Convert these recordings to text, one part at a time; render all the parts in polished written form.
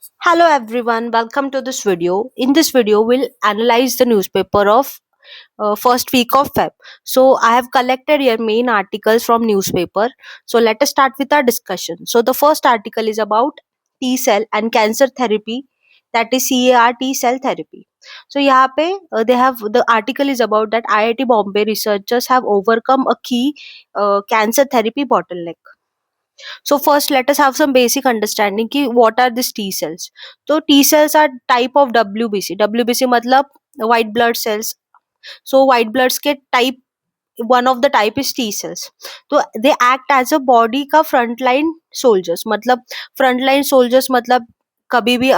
Hello everyone, welcome to this video. In this video, we'll analyze the newspaper of first week of Feb. So I have collected your main articles from newspaper. So let us start with our discussion. So the first article is about T cell and cancer therapy, that is CAR T cell therapy. So यहाँ पे they have the article is about that IIT Bombay researchers have overcome a key cancer therapy bottleneck. So first, let us have some basic understanding कि what are these T cells. तो T cells are type of WBC. WBC मतलब white blood cells. So white bloods के type, one of the type is T cells. तो they act as a body का frontline soldiers. मतलब frontline soldiers मतलब कभी भी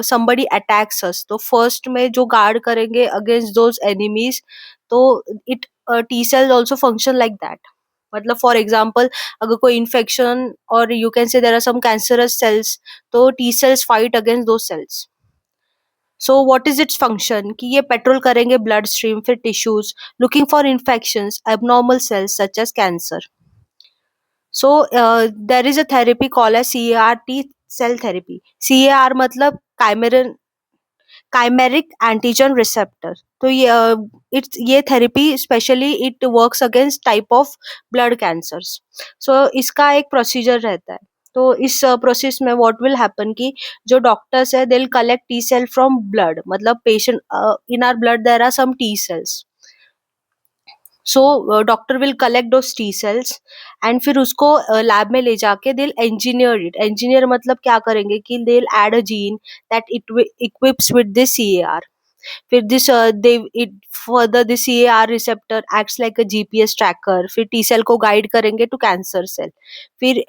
somebody attacks us तो first में जो guard करेंगे against those enemies, तो it T cells also function like that. मतलब फॉर एग्जाम्पल अगर कोई इन्फेक्शन और you can say there are some cancerous cells, तो T cells fight against those cells. So what is its function कि ये patrol करेंगे blood stream, फिर tissues, looking for infections, abnormal cells such as cancer. So there is a therapy call as CAR T cell therapy. CAR मतलब chimeric chimeric antigen receptor. तो ये थेरेपी specially it works against type of blood cancers. So इसका एक procedure रहता है. तो इस प्रोसेस में व्हाट विल हैपन कि जो डॉक्टर्स है they will collect T cell from blood, मतलब patient in our blood there are some T cells. So doctor will collect those T cells and फिर उसको लैब में ले जाके they will engineer it. Engineer मतलब क्या करेंगे कि they will add a gene that it equips with this CAR. फिर this they it further this CAR receptor acts like a GPS tracker. फिर टी सेल को गाइड करेंगे to cancer cell. फिर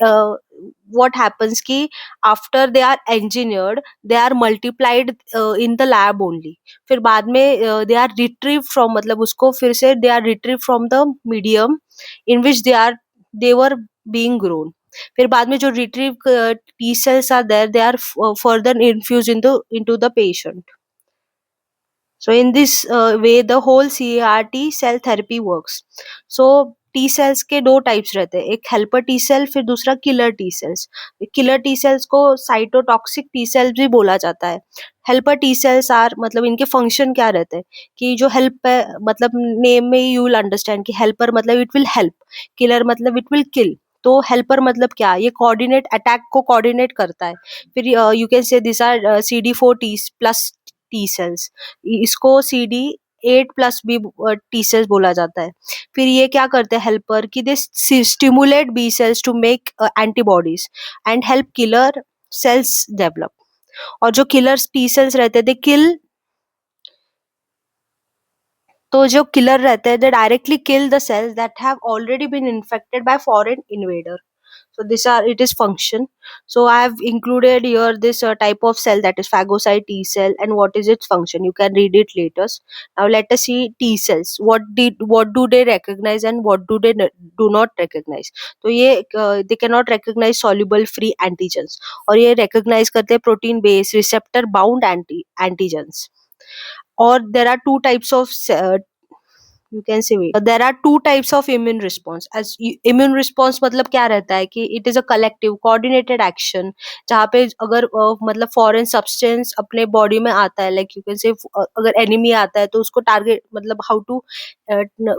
what happens कि after they are engineered they are multiplied in the lab only. फिर बाद में दे are retrieve from, मतलब उसको फिर से they are retrieve from the medium in which they were being grown. फिर बाद में जो retrieve T cells are there they are further infuse into the patient. So in this way the whole CAR T cell therapy works. So T cells के दो types रहते हैं, एक helper T cell, फिर दूसरा killer T cells. Killer T cells को cytotoxic T cells भी बोला जाता है. हेल्पर टी सेल्स आर, मतलब इनके फंक्शन क्या रहते हैं कि जो हेल्प है, मतलब नेम में यू विल अंडरस्टैंड कि हेल्पर मतलब इट विल हेल्प, किलर मतलब इट विल किल. तो हेल्पर मतलब क्या, ये कोऑर्डिनेट अटैक को कोऑर्डिनेट करता है. फिर you can say this are CD4 T plus T cells. इसको CD8+B टी सेल्स बोला जाता है. फिर ये क्या करते हैं हेल्पर कि they stimulate B cells to make antibodies and help killer cells develop. और जो किलर टी सेल्स रहते हैं दे किल, तो जो किलर रहते हैं they directly kill the cells that have already been infected by foreign invader. So this are it is function. So I have included here this type of cell, that is phagocyte T cell, and what is its function. You can read it later. Now let us see T cells. What do they recognize and what do they do not recognize. तो ये they cannot recognize soluble free antigens, और ये recognize करते हैं protein based receptor bound antigens. और there are two types of you can say there are two types of immune response. as immune response मतलब क्या रहता है कि it is a collective coordinated action, जहाँ पे अगर मतलब फॉरेन सब्सटेंस अपने बॉडी में आता है, लाइक यू कैन से अगर एनिमी आता है तो उसको टारगेट, मतलब हाउ टू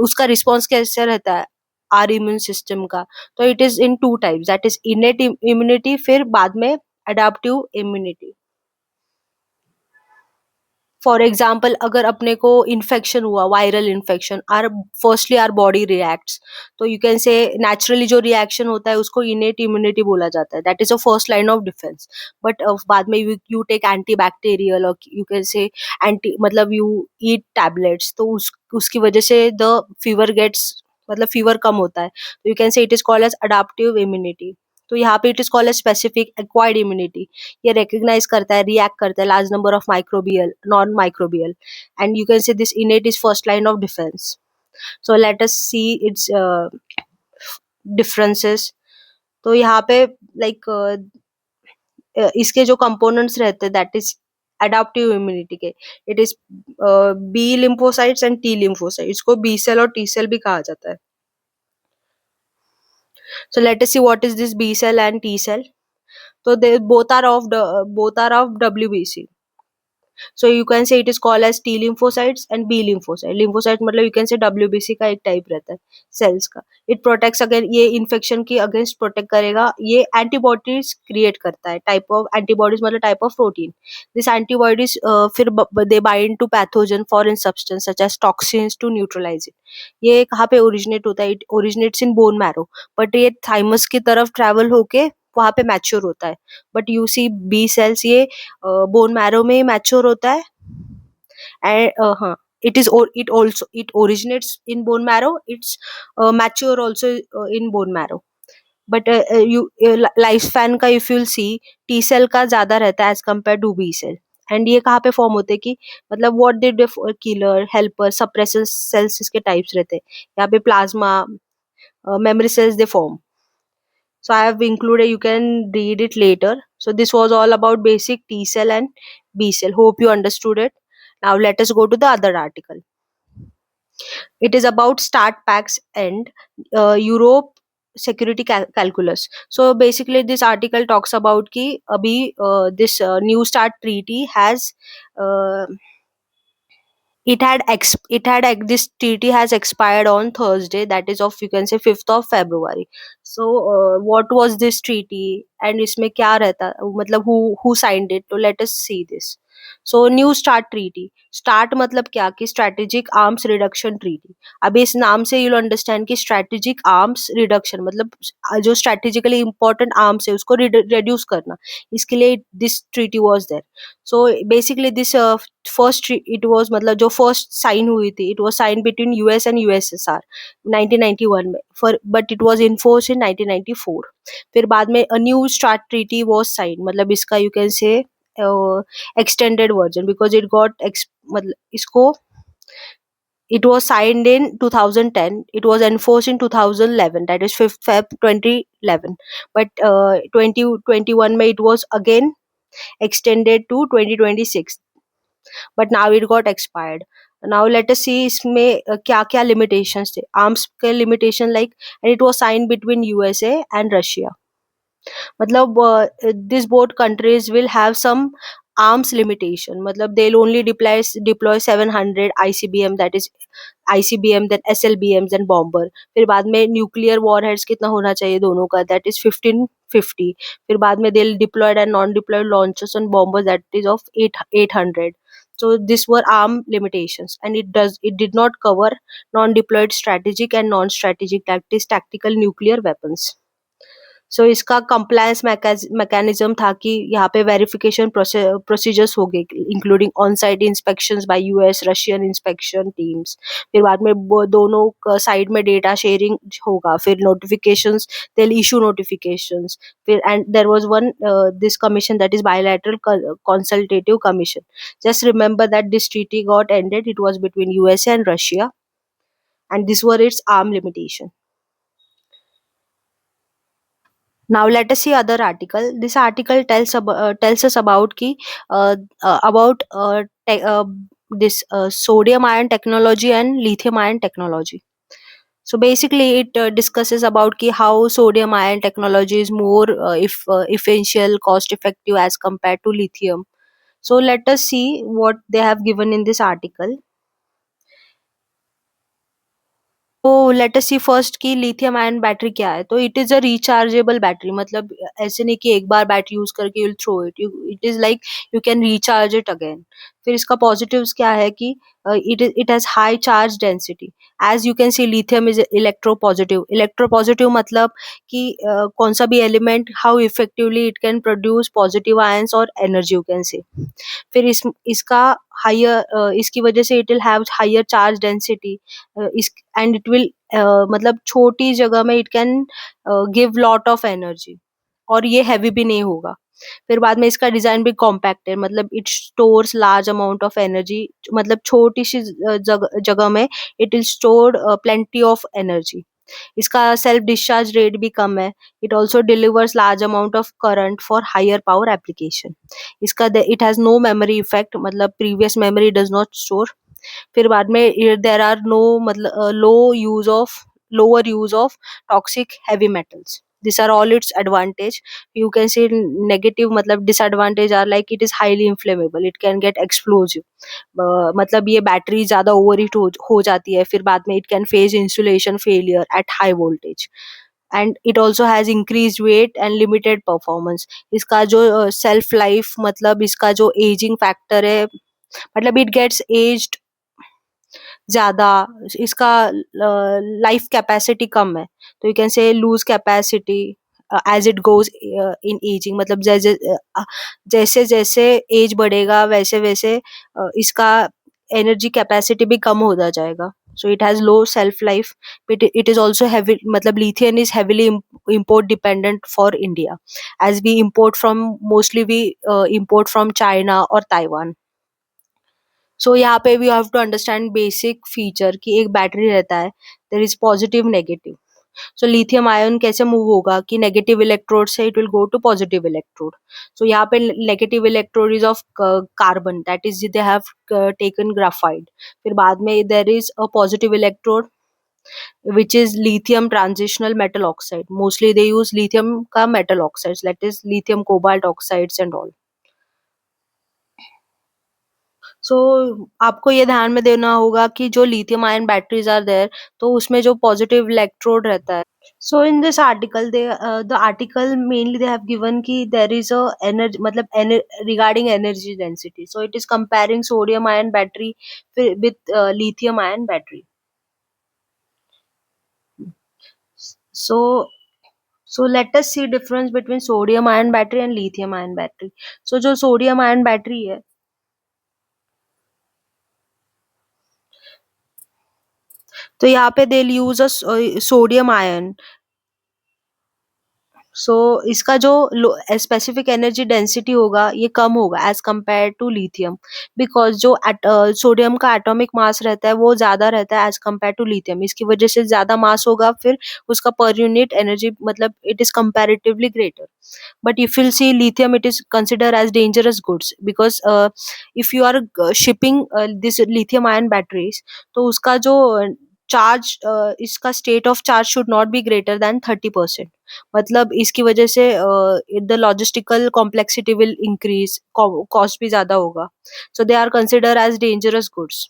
उसका रिस्पॉन्स कैसे रहता है आर इम्यून सिस्टम का. तो it is in two types, that is innate immunity, फिर बाद में अडेप्टिव इम्यूनिटी. फॉर एग्जाम्पल अगर अपने को इन्फेक्शन हुआ, viral infection, our firstly our body reacts, तो यू कैन से नेचुरली जो रिएक्शन होता है उसको इनेट इम्यूनिटी बोला जाता है, that is a first line of defence. But बाद में यू टेक एंटी बैक्टीरियल, और यू कैन से एंटी, मतलब यू ईट टैबलेट्स, तो उसकी वजह से द फीवर गेट्स, मतलब फीवर कम होता है, तो you can say it is called as adaptive immunity. तो यहाँ पे it is called as specific acquired immunity. ये रिकग्नाइज करता है, रिएक्ट करता है large number of microbial, non microbial, and you can say this innate is first line of defence. So let us see its differences. तो यहाँ पे like इसके जो कंपोनेंट्स रहते हैं दैट इज अडाप्टिव इम्यूनिटी के, it is B lymphocytes and T lymphocyte. इसको B cell और टी सेल भी कहा जाता है. So let us see what is this B cell and T cell. So they both are of WBC. So you can say it is called as T lymphocytes and B lymphocyte. Lymphocyte मतलब you can say WBC का एक type रहता है sales का. It protects again, ये infection की against protect करेगा. ये एंटीबॉडीज क्रिएट करता है. टाइप ऑफ एंटीबॉडीज मतलब type of protein. This antibodies फिर they bind to pathogen foreign substance such as toxins to neutralise it. ये कहाँ पे ओरिजिनेट होता है? It originates in bone marrow, but ये थाइमस की तरफ ट्रैवल होके वहां पे मैच्योर होता है. But you see B cells ये बोन मैरो में मैच्योर होता है. एंड हाँ, it originates in bone marrow. It's mature also in bone marrow. But you life span का if you'll see, T cell का ज्यादा रहता है as compare to B cell. And ये कहाँ पे फॉर्म होते हैं कि मतलब what did killer helper suppressor cells इसके टाइप्स रहते हैं. यहाँ पे plasma memory cells they form. So I have included, you can read it later. So this was all about basic T cell and B cell. Hope you understood it. Now let us go to the other article. It is about start packs and Europe security calculus. So basically this article talks about ki abhi this new start treaty has uh, this treaty has expired on Thursday, that is of, you can say, 5th of February. So what was this treaty and इसमें क्या रहता, मतलब who signed it? So let us see this. So new start treaty. Start मतलब क्या कि strategic arms reduction treaty. अभी इस नाम से यूल अंडरस्टैंड कि स्ट्रेटेजिक आर्म्स रिडक्शन मतलब जो स्ट्रेटेजिकली इंपॉर्टेंट आर्म्स है उसको रिड्यूस करना. इसके लिए this treaty was there. So basically this first it was मतलब जो फर्स्ट साइन हुई थी, it was sign between US and USSR 1991 में, for but it was enforce in 1994. फिर बाद में a new start treaty was sign, मतलब इसका you can say extended version because it got मतलब इसको it was signed in 2010. It was enforced in 2011, that is 5th Feb 2011. But 2021 में it was again extended to 2026, but now it got expired. Now let us see इसमें क्या क्या limitations थे. Arms के limitation like, and it was signed between USA and Russia. मतलब these both countries will have some arms limitation. मतलब they'll only deploy 700 ICBM, that is ICBM, then SLBM, then bomber. फिर बाद में nuclear warheads कितना होना चाहिए दोनों का, that is 1550. फिर बाद में they'll deployed and non deployed launchers and bombers, that is of 800. So these were arm limitations, and it did not cover non deployed strategic and non strategic, that is tactical nuclear weapons. सो इसका compliance mechanism था कि यहाँ पे verification procedures हो गए, including on site inspections bye US Russian inspection teams. फिर बाद में दोनों साइड में डेटा शेयरिंग होगा. फिर notifications, they will issue notifications. फिर and there was one this commission, that is bilateral consultative commission. Just remember that this treaty got ended, it was between USA and Russia, and these were its arm limitation. Now let us see other article. This article tells us about ki about this sodium ion technology and lithium ion technology. So basically it discusses about ki how sodium ion technology is more efficient, cost effective as compared to lithium. So let us see what they have given in this article. तो let us see first की lithium ion battery क्या है. तो it is a rechargeable battery, मतलब ऐसे नहीं कि एक बार बैटरी यूज करके you'll throw it, it is like you can recharge it again. फिर इसका पॉजिटिव्स क्या है कि it has high charge density. As you can see lithium is electropositive. Electropositive मतलब कि कौन सा भी element how effectively it can produce positive ions और एनर्जी यू कैन से. फिर इसका हायर इसकी वजह से it will have higher charge density. इस एंड इट विल मतलब छोटी जगह में it can give lot of energy, और ये हैवी भी नहीं होगा. फिर बाद में इसका डिजाइन भी कॉम्पैक्ट है, मतलब it stores large amount of energy. मतलब छोटी सी जगह में it will store plenty of energy. इसका सेल्फ डिस्चार्ज रेट भी कम है. It also delivers large amount of current for higher power application. इसका it has no memory effect, मतलब previous memory does not store. फिर बाद में देर आर नो मतलब lower use of toxic heavy metals. these are all its advantage. You can say negative मतलब disadvantage are like it is highly inflammable, it can get explosive. मतलब ये battery ज़्यादा over heat हो जाती है, फिर बाद में it can face insulation failure at high voltage. And it also has increase weight and limited performance. इसका जो सेल्फ लाइफ मतलब इसका जो एजिंग फैक्टर है, मतलब इट गेट्स एज्ड ज़्यादा, इसका लाइफ कैपेसिटी कम है. तो you can say lose capacity as it goes in ageing, मतलब जैसे जैसे जैसे एज बढ़ेगा वैसे वैसे इसका एनर्जी कैपेसिटी भी कम होता जाएगा. So it has low self life, but it is also heavy, matlab lithium is heavily import dependent for India, as we import from, mostly we import from China or Taiwan. So यहाँ पे we have to understand basic feature कि एक battery रहता है, there is positive negative. So lithium ion कैसे move होगा कि negative electrode से it will go to positive electrode. So यहाँ पे negative electrode is of carbon, that is they have taken graphite. फिर बाद में there is a positive electrode which is lithium transitional metal oxide. Mostly they use lithium ka metal oxides, that is lithium cobalt oxides and all. सो आपको ये ध्यान में देना होगा कि जो lithium ion batteries are there, तो उसमें जो पॉजिटिव इलेक्ट्रोड रहता है. So in this article, the article mainly they have given ki there is a energy matlab regarding energy density. So it is comparing sodium ion battery with lithium ion battery. So so let us see difference between sodium ion battery and lithium ion battery. So जो sodium ion battery है, तो यहाँ पे they'll use a sodium ion. सो इसका जो specific energy density होगा ये कम होगा as compare to lithium, because जो सोडियम का एटॉमिक मास रहता है वो ज्यादा रहता है एज कम्पेयर टू लिथियम. इसकी वजह से ज्यादा मास होगा, फिर उसका पर यूनिट एनर्जी मतलब it is comparatively greater. But if you'll see lithium, it is considered as dangerous goods because if you are shipping this lithium ion batteries, तो उसका जो चार्ज, इसका state of charge should not be greater than 30%. मतलब इसकी वजह से the logistical complexity will increase, cost भी ज्यादा होगा. So they are consider as dangerous goods.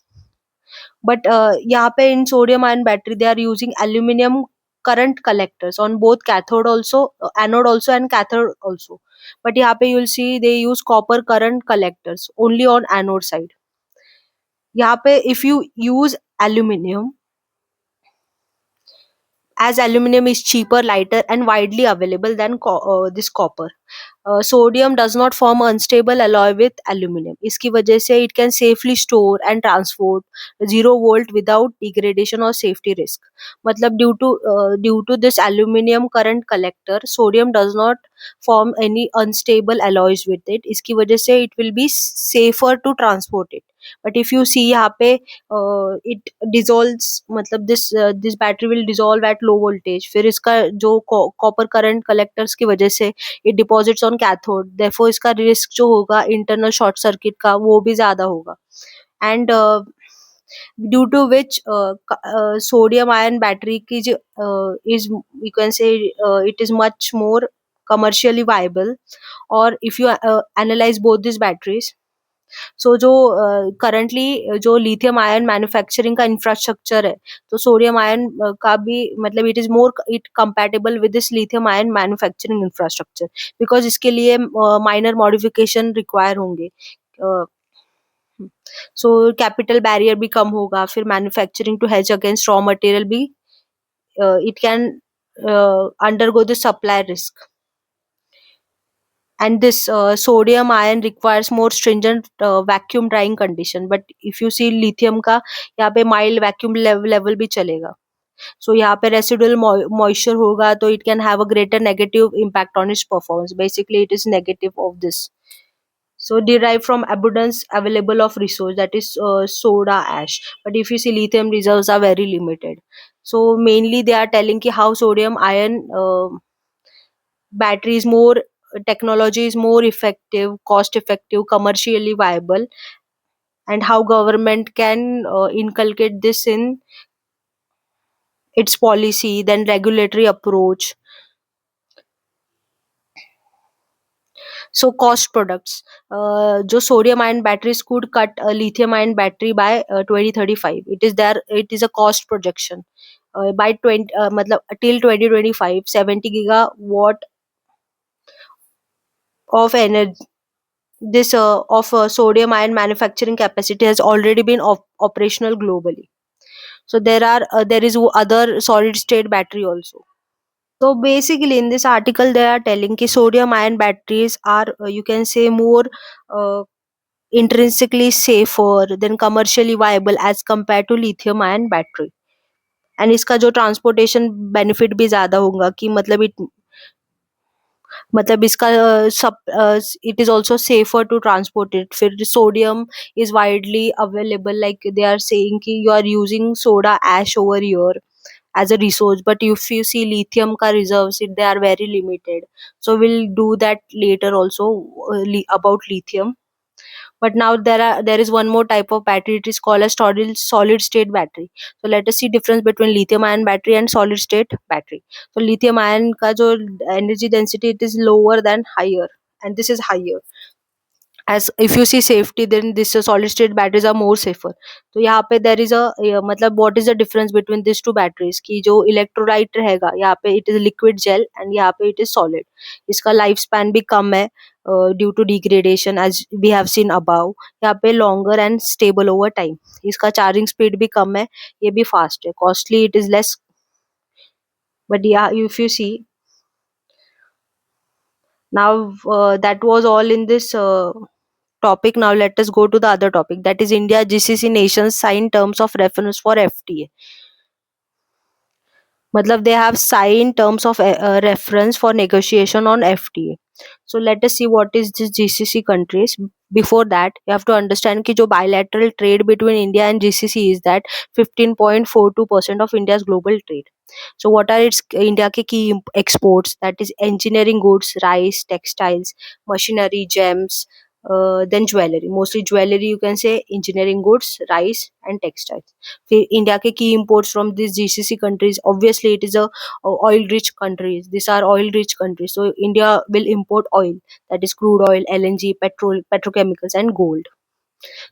But यहाँ पे in sodium ion battery they are using aluminium current collectors on both cathode also, anode also and cathode also. But यहाँ पे you'll see they use copper current collectors only on anode side. यहाँ पे if you use aluminum, as aluminum is cheaper, lighter and widely available than this copper. Sodium does not form a unstable alloy with aluminum. इसकी वजह से it can safely store and transport 0 volt without degradation or safety risk. मतलब due to this aluminum current collector, sodium does not form any unstable alloys with it. इसकी वजह से it will be safer to transport it. But if you see यहाँ पे it dissolves, मतलब this battery will dissolve at low voltage. फिर इसका जो copper current collectors की वजह से it deposits on cathode, therefore इसका रिस्क जो होगा इंटरनल शॉर्ट सर्किट का वो भी ज्यादा होगा. And due to which sodium ion battery की जो is, you can say, it is much more commercially viable. और if you analyze both these batteries, सो जो करंटली जो लिथियम आयन मैन्युफैक्चरिंग का इंफ्रास्ट्रक्चर है, तो सोडियम आयन का भी मतलब it is more it compatible with this lithium ion manufacturing infrastructure, because इसके लिए माइनर मॉडिफिकेशन रिक्वायर होंगे. सो कैपिटल बैरियर भी कम होगा, फिर manufacturing to hedge against raw material भी it can undergo the supply risk. And this sodium ion requires more stringent vacuum drying condition. But if you see lithium का यहाँ पे mild vacuum level भी चलेगा. So यहाँ पे residual moisture होगा, तो it can have a greater negative impact on its performance. Basically it is negative of this. So derived from abundance available of resource, that is soda ash. But if you see lithium reserves are very limited. So mainly they are telling ki how sodium ion battery is more, technology is more effective, cost effective, commercially viable, and how government can inculcate this in its policy, then regulatory approach. So cost products, जो sodium ion batteries could cut a lithium ion battery by 2035. It is a cost projection. By 20 मतलब till 2025 70 gigawatt of energy, this of sodium ion manufacturing capacity has already been operational globally. So there is other solid state battery also. So basically in this article they are telling ki sodium ion batteries are you can say more uh, intrinsically safer than commercially viable as compared to lithium ion battery. And इसका जो transportation benefit भी ज्यादा होगा कि मतलब इसका सब it is also safer to transport it. फिर sodium is widely available, like they are saying कि you are using soda ash over your as a resource, but if you see lithium ka reserves they are very limited. So we'll do that later also, about lithium. But now there is one more type of battery. It is called a solid state battery. So let us see difference between lithium ion battery and solid state battery. So lithium ion ka jo energy density, it is lower than higher, and this is higher. As if you see safety, then this solid state batteries are more safer. तो यहाँ पे there is a मतलब what is the difference between these two batteries कि जो electrolyte रहेगा यहाँ पे it is liquid gel and यहाँ पे it is solid. इसका लाइफ स्पैन भी कम है due to degradation as we have seen above. यहाँ पे longer and stable over time. इसका चार्जिंग स्पीड भी कम है, ये भी फास्ट है. Costly it is less, but yeah, if you see now, that was all in this topic. Now let us go to the other topic, that is India GCC nations sign terms of reference for FTA. Matlab they have signed terms of reference for negotiation on FTA. So let us see what is this GCC countries. Before that, you have to understand कि जो bilateral trade between India and GCC is that 15.42% of India's global trade. So what are its India ke key exports? That is engineering goods, rice, textiles, machinery, gems, then jewelry. Mostly jewelry, you can say engineering goods, rice, and textiles. फिर India के की imports from these GCC countries, obviously it is a oil rich countries. These are oil rich countries, so India will import oil, that is crude oil, LNG, petrol, petrochemicals, and gold.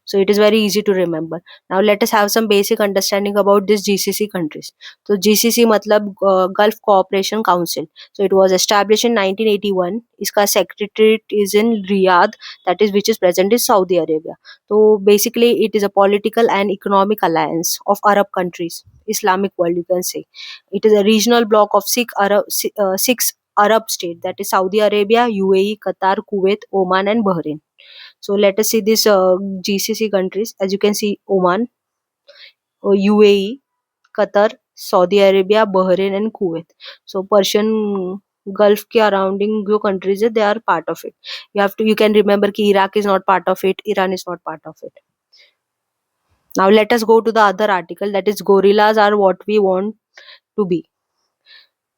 So it is very easy to remember. Now let us have some basic understanding about these GCC countries. So GCC matlab Gulf Cooperation Council. So it was established in 1981. Iska secretariat is in Riyadh, that is which is present in Saudi Arabia. So basically it is a political and economic alliance of Arab countries, Islamic world you can say. It is a regional bloc of six Arab states, that is Saudi Arabia, UAE, Qatar, Kuwait, Oman, and Bahrain. So let us see these GCC countries. As you can see, Oman, UAE, Qatar, Saudi Arabia, Bahrain, and Kuwait. So Persian Gulf के surrounding जो countries है, they are part of it. You can remember कि Iraq is not part of it, Iran is not part of it. Now let us go to the other article, that is gorillas are what we want to be.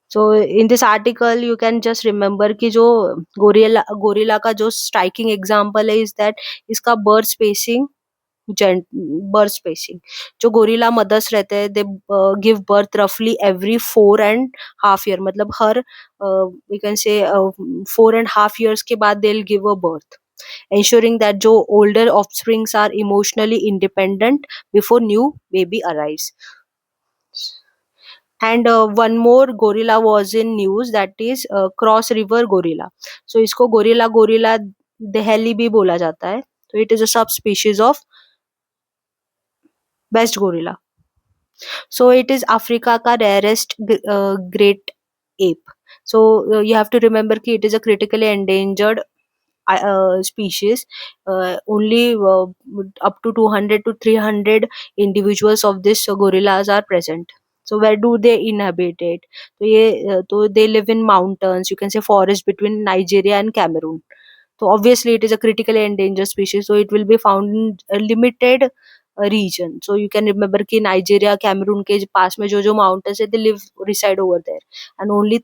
So in this article you can just remember कि जो gorilla का जो striking example है is that इसका birth spacing, birth spacing. जो gorilla mother's रहते हैं दे give birth रफली एवरी 4.5 year, मतलब हर वी कैन से 4.5 years के बाद they will give a birth, ensuring that जो older offsprings are emotionally independent before new baby arrives. And one more gorilla was in news, that is cross river gorilla. So इसको gorilla Delhi भी बोला जाता है. So it is a subspecies of west gorilla. So it is Africa ka rarest great ape. So you have to remember कि it is a critically endangered species. Only up to 200 to 300 individuals of this gorillas are present. So where do they inhabit it? So they live in mountains, you can say forest between Nigeria and Cameroon. So obviously it is a critically endangered species, so it will be found in a limited region. So you can remember कि Nigeria Cameroon के पास में जो जो mountains है, they live reside over there, and only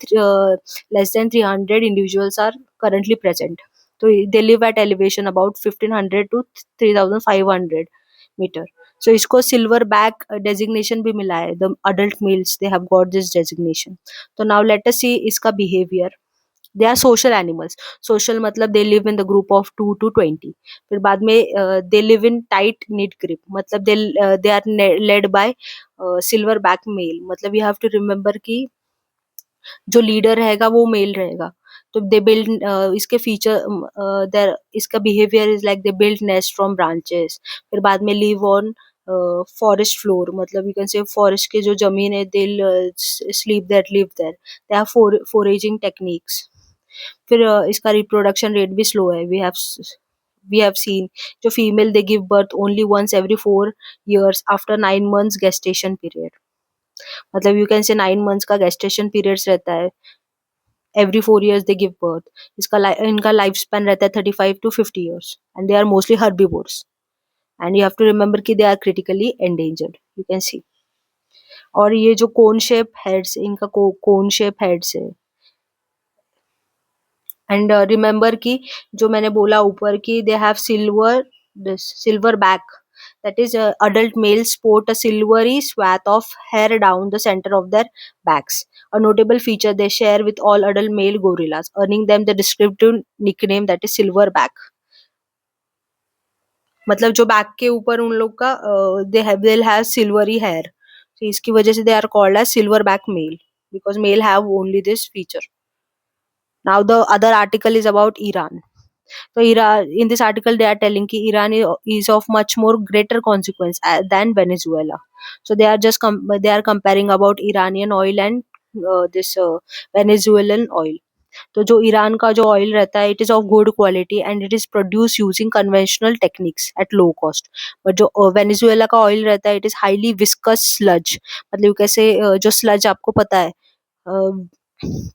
less than 300 individuals are currently present. So they live at elevation about 1500 to 3500 meter. So इसको silver back designation भी मिला है. The adult males they have got this designation. So now let us see इसका behavior. They are social animals. Social मतलब they live in the group of 2 to 20. फिर बाद में they live in tight knit group मतलब they are led by silver back male. मतलब you have to remember कि जो leader रहेगा वो मेल रहेगा. तो दे बिल्ड इसके फीचर देयर इसका behaviour is like they build nest from branches. फिर बाद में लिव ऑन फॉरेस्ट फ्लोर मतलब यू कैन से फॉरेस्ट के जो जमीन है they sleep there live there. They have foraging techniques. फिर इसका रिप्रोडक्शन रेट भी स्लो है. वी हैव सीन जो female they give birth only once every 4 years after 9 months gestation period. मतलब यू कैन से 9 months का gestation periods रहता है. Every 4 years they give birth. इनका लाइफ स्पैन रहता है 35 to 50 years and they are mostly herbivores. And you have to remember कि they are critically endangered. You can see. और ये जो कोन शेप हेड्स इनका कोन शेप हेड्स है. And remember कि जो मैंने बोला ऊपर कि they have silver back. that is adult males sport a silvery swath of hair down the center of their backs, a notable feature they share with all adult male gorillas, earning them the descriptive nickname that is silverback. मतलब जो back के ऊपर उन लोग का they'll have silvery hair. So इसकी वजह से they are called as silverback male because male have only this feature. Now the other article is about Iran. So Iran, in this article they are telling ki Iran is of much more greater consequence than Venezuela. So they are comparing about Iranian oil and this Venezuelan oil. तो जो Iran का जो oil रहता है it is of good quality and it is produce using conventional techniques at low cost. But जो Venezuela का oil रहता है it is highly viscous sludge. मतलब कैसे जो स्लज आपको पता है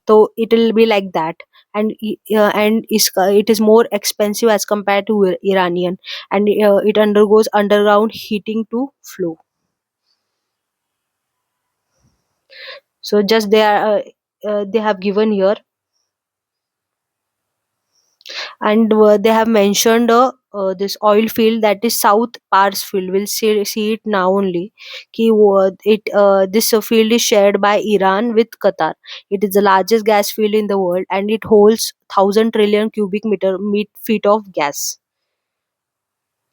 तो it will be like that. And इसका it is more expensive as compare to Iranian and it undergoes underground heating to flow. So just they have given here and they have mentioned this oil field that is South Pars field. We'll see it now only. This field is shared by Iran with Qatar. It is the largest gas field in the world and it holds 1,000 trillion cubic feet of gas.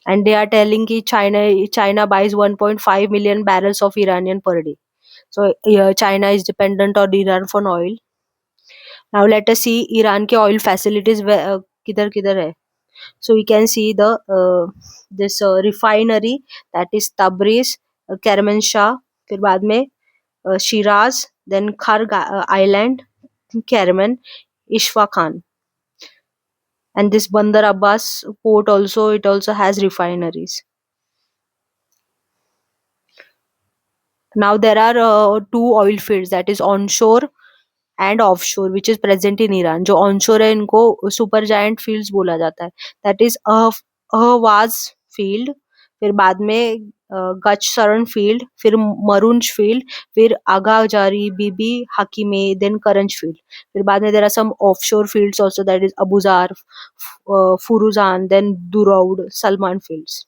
And they are telling that China buys 1.5 million barrels of Iranian per day. So China is dependent on Iran for oil. Now let us see Iran के oil facilities किधर किधर है. So we can see this refinery that is Tabriz, Kermanshah, फिर बाद में Shiraz, then Kharg Island, Kerman, Ishfahan, and this Bandar Abbas port also has refineries. Now there are two oil fields that is onshore and offshore which is present in Iran. जो onshore है इनको super giant fields बोला जाता है. That is Ahvaz field, फिर बाद में गचसरन field, फिर मरुंज फील्ड, फिर आगाजारी बीबी हकीमे, देन करंज फील्ड. फिर बाद में there are some offshore fields also that is Abuzar, Forouzan, then Doroud, Salman fields.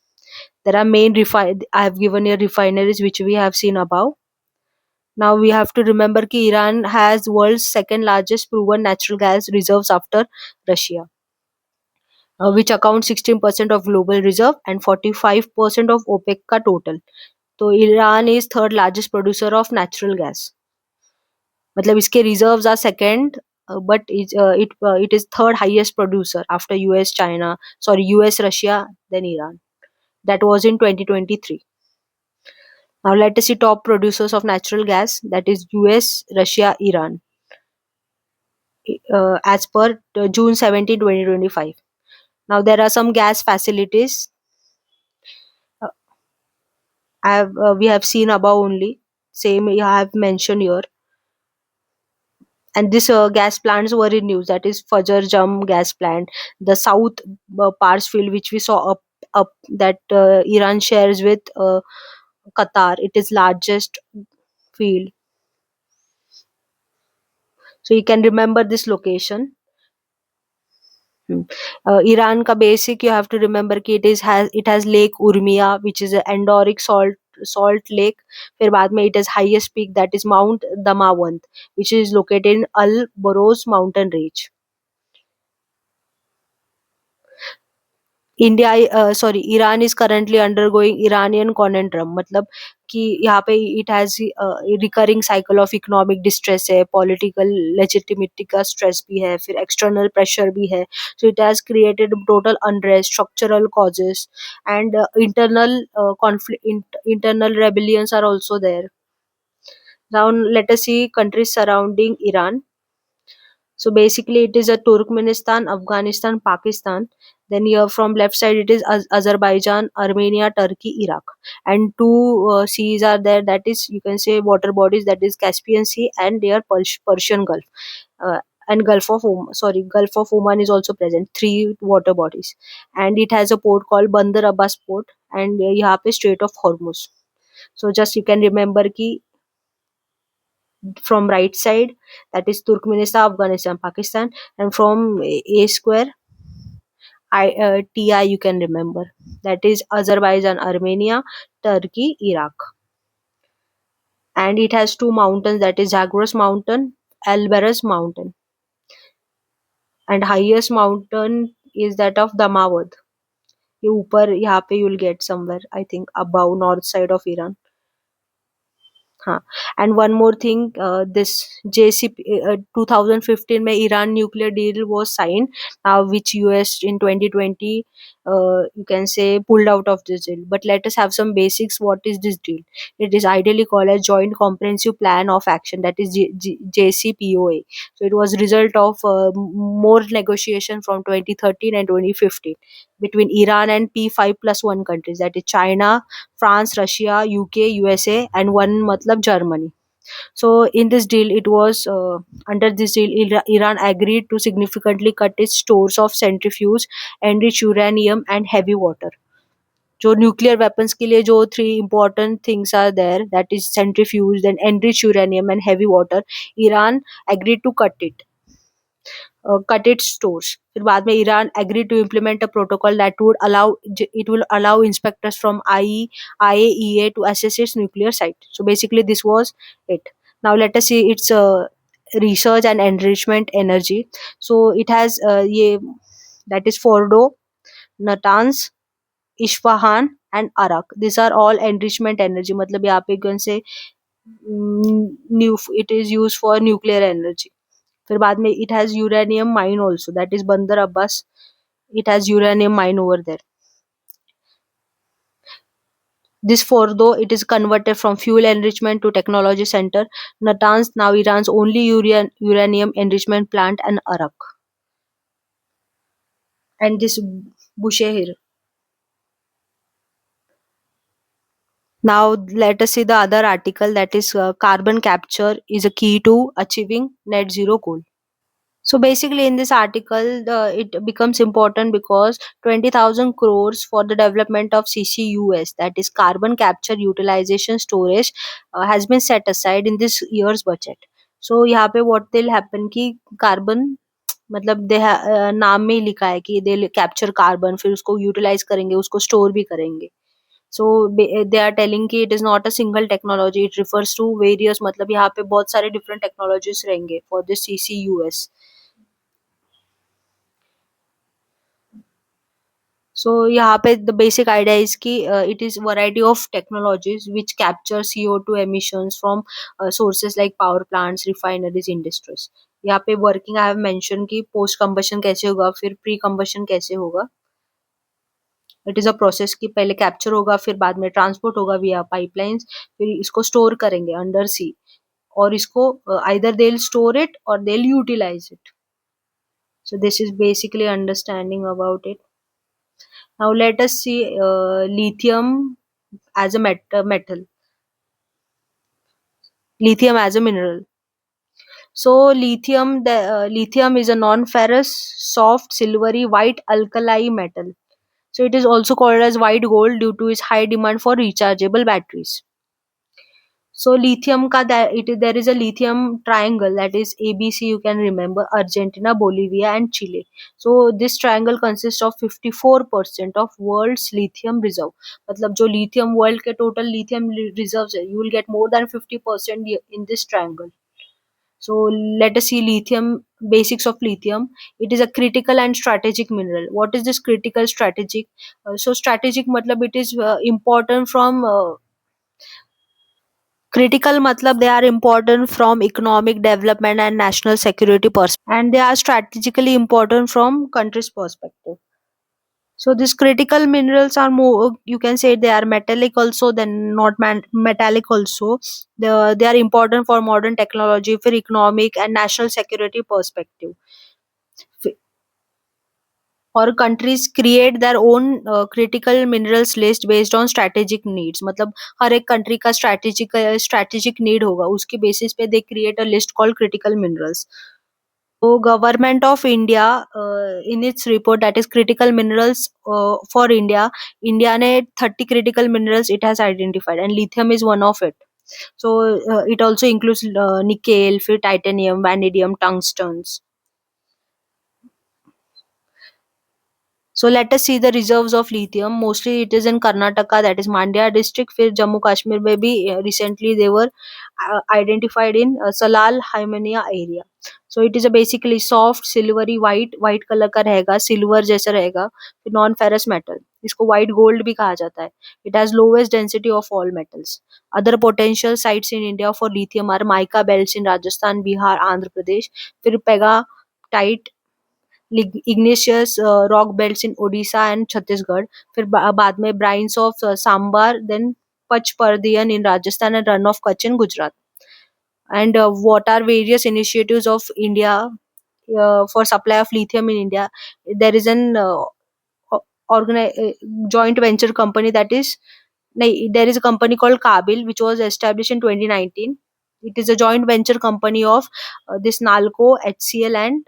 There are I have given here refineries which we have seen above. Now we have to remember that Iran has world's second largest proven natural gas reserves after Russia, which accounts 16% of global reserve and 45% of OPEC ka total. So Iran is third largest producer of natural gas. मतलब इसके reserves are second, but it is third highest producer after US, Russia, then Iran. That was in 2023. Now let us see top producers of natural gas, that is US, Russia, Iran, as per June 17, 2025. Now there are some gas facilities. We have seen above only. Same I have mentioned here. And this gas plants were in news. That is Fajar Jam gas plant, the South Pars field which we saw up that Iran shares with Qatar. It is largest field. So you can remember this location. Iran का basic you have to remember कि it has lake Urmia which is endorheic salt lake. फिर बाद में it has highest peak that is Mount Damawand which is located in Al Boroz mountain range. Iran is currently undergoing Iranian conundrum, मतलब कि यहाँ पे it has recurring cycle of economic distress है, political लेजिटिमिटी का stress भी है, फिर external pressure भी है. So it has created total unrest, structural causes, and internal conflict, internal rebellions are also there. Now let us see countries surrounding Iran. So basically, it is a Turkmenistan, Afghanistan, Pakistan. Then here from left side, it is Azerbaijan, Armenia, Turkey, Iraq, and two seas are there. That is, you can say, water bodies. That is Caspian Sea and their Persian Gulf. And Gulf of Oman is also present. Three water bodies, and it has a port called Bandar Abbas port, and यहाँ पे Strait of Hormuz. So just you can remember कि from right side, that is Turkmenistan, Afghanistan, Pakistan, and from A square, TI, you can remember, that is Azerbaijan, Armenia, Turkey, Iraq. And it has two mountains, that is Zagros mountain, Elberus mountain, and highest mountain is that of Damawad. ये ऊपर यहाँ पे you'll get somewhere, I think above north side of Iran. हाँ. And one more thing, this JCP 2015 में Iran nuclear deal was signed, which US in 2020, you can say, pulled out of this deal. But let us have some basics. What is this deal? It is ideally called as Joint Comprehensive Plan of Action, that is JCPOA. So it was result of more negotiation from 2013 and 2015 between Iran and P5+1 countries, that is China, France, Russia, UK, USA, and one matlab Germany. So in this deal, it was under this deal, Iran agreed to significantly cut its stores of centrifuge, enriched uranium, and heavy water. जो nuclear weapons के लिए जो three important things are there, that is centrifuge, then enriched uranium and heavy water, Iran agreed to cut its stores. फिर बाद में Iran agreed to implement a protocol that would allow inspectors from IAEA to assess its nuclear site. So basically, this was it. Now let us see its research and enrichment energy. So it has that is Fordo, Natanz, Isfahan, and Arak. These are all enrichment energy. मतलब यहाँ पे you can say new it is used for nuclear energy. फिर बाद में it has uranium mine also, that is Bandar Abbas. It has uranium mine over there. This Fordo, it is converted from fuel enrichment to technology center. Natanz now Iran's only uranium enrichment plant, and Arak. And this Bushehr. Now let us see the other article, that is carbon capture is a key to achieving net zero goal. So basically, in this article, it becomes important because 20,000 crores for the development of CCUS, that is carbon capture utilization storage, has been set aside in this year's budget. So यहाँ पे what will happen कि carbon, मतलब नाम में ही लिखा है कि they capture carbon, फिर उसको utilize करेंगे, उसको store भी करेंगे. So they are telling कि it is not a single technology, it refers to various, मतलब यहाँ पे बहुत सारे different technologies रहेंगे for this CCUS. So यहाँ पे the basic idea is कि it is variety of technologies which capture CO2 emissions from sources like power plants, refineries, industries. यहाँ पे working I have mentioned कि post combustion कैसे होगा, फिर pre combustion कैसे होगा. It is a process कि पहले capture होगा, फिर बाद में transport होगा via pipelines, फिर इसको store करेंगे under sea, और इसको either they'll store it or they'll utilize it. So this is basically understanding about it. Now let us see lithium as a metal, lithium as a mineral. So lithium is a non-ferrous, soft, silvery, white alkali metal. So it is also called as white gold due to its high demand for rechargeable batteries. So lithium there is a lithium triangle, that is ABC, you can remember, Argentina, Bolivia, and Chile. So this triangle consists of 54% of world's lithium reserve. मतलब जो lithium world के total lithium reserves है, you will get more than 50% in this triangle. So let us see lithium, basics of lithium. It is a critical and strategic mineral. What is this critical strategic? So strategic matlab it is important from critical matlab they are important from economic development and national security perspective, and they are strategically important from country's perspective. So these critical minerals are more, you can say they are metallic also, then not metallic also. They are important for modern technology, for economic and national security perspective. और countries create their own critical minerals list based on strategic needs. मतलब हर एक country का strategic need होगा, उसके basis पे they create a list called critical minerals. So government of India in its report, that is critical minerals for India, India ने 30 critical minerals it has identified, and lithium is one of it. So it also includes nickel, फिर titanium, vanadium, tungstens. So let us see the reserves of lithium. Mostly it is in Karnataka, that is Mandya district. फिर Jammu Kashmir में भी recently they were identified in Salal Haimania area. So it is a basically soft silvery white color का रहेगा, silver जैसा रहेगा, फिर non ferrous metal. इसको white gold भी कहा जाता है. It has lowest density of all metals. Other potential sites in India for lithium are mica belts in Rajasthan, Bihar, Andhra Pradesh. फिर pegatite igneous rock belts in Odisha and Chhattisgarh. फिर बाद में brines of Sambar, then Pachpardian in Rajasthan and Run of Kutch in Gujarat. And what are various initiatives of India for supply of lithium in India? There is an o- joint venture company, that is there is a company called Kabil which was established in 2019. It is a joint venture company of this Nalco, HCL and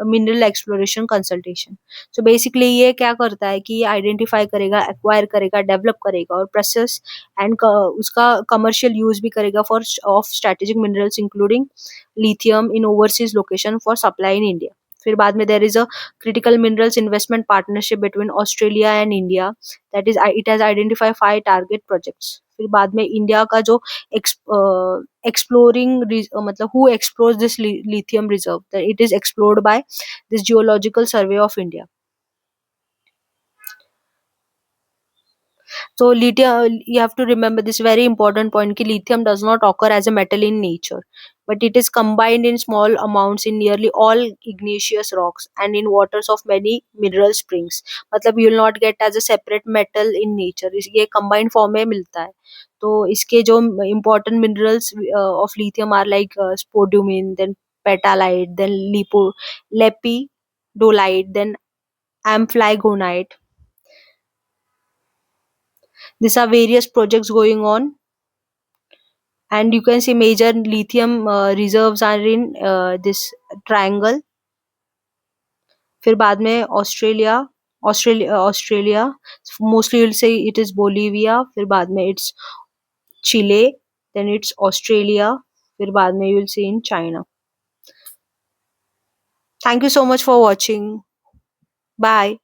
Mineral Exploration Consultation. So basically ये क्या करता है कि ये identify करेगा, acquire करेगा, develop करेगा और प्रोसेस एंड उसका कमर्शियल यूज भी करेगा for of strategic minerals including lithium in overseas location for supply in India. फिर बाद में there is a critical minerals investment partnership between Australia and India, that is it has identified 5 target projects. फिर बाद में India का जो exploring मतलब who explores this lithium reserve, that it is explored by this Geological Survey of India. So lithium, you have to remember this very important point: कि lithium does not occur as a metal in nature, but it is combined in small amounts in nearly all igneous rocks and in waters of many mineral springs. मतलब you will not get as a separate metal in nature. ये combined form में मिलता है. तो इसके जो important minerals of lithium are like spodumene, then petalite, then lepidolite, then amphigonite. These are various projects going on, and you can see major lithium reserves are in this triangle. फिर बाद में Australia mostly will say it is Bolivia, फिर बाद में it's Chile, then it's Australia, फिर बाद में you will see in China. Thank you so much for watching. Bye.